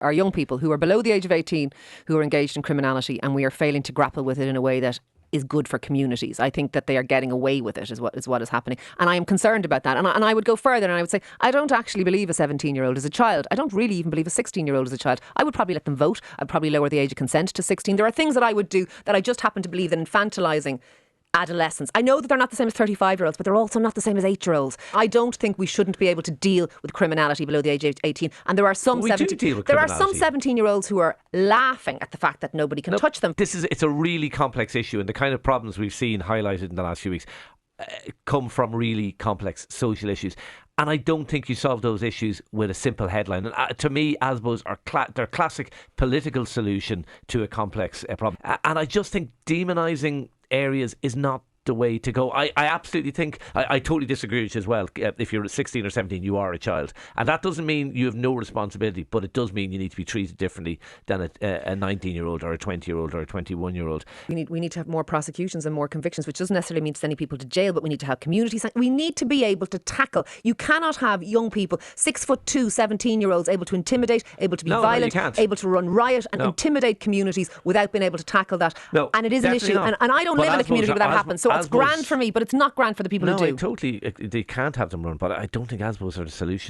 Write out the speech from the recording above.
are young people who are below the age of 18 who are engaged in criminality, and we are failing to grapple with it in a way that is good for communities. I think that they are getting away with it is what is happening. And I am concerned about that. And I would go further and I would say, I don't actually believe a 17-year-old is a child. I don't really even believe a 16-year-old is a child. I would probably let them vote. I'd probably lower the age of consent to 16. There are things that I would do that I just happen to believe that infantilising adolescents. I know that they're not the same as 35-year-olds, but they're also not the same as 8-year-olds. I don't think we shouldn't be able to deal with criminality below the age of 18. And there are some 17-year-olds who are laughing at the fact that nobody can touch them. It's a really complex issue, and the kind of problems we've seen highlighted in the last few weeks come from really complex social issues. And I don't think you solve those issues with a simple headline. And to me, ASBOs are they're classic political solution to a complex problem. And I just think demonising areas is not the way to go. I absolutely think, I totally disagree with you as well. If you're 16 or 17, you are a child. And that doesn't mean you have no responsibility, but it does mean you need to be treated differently than a 19-year-old or a 20-year-old or a 21-year-old. We need to have more prosecutions and more convictions, which doesn't necessarily mean sending people to jail, but we need to have communities. We need to be able to tackle. You cannot have young people, 6'2", 17-year-olds, able to intimidate, able to be violent, able to run riot and intimidate communities without being able to tackle that. No, and it is an issue. And I don't live in a community where that happens. So it's grand for me, but it's not grand for the people who do. No, they can't have them run, but I don't think ASBOs are the solution.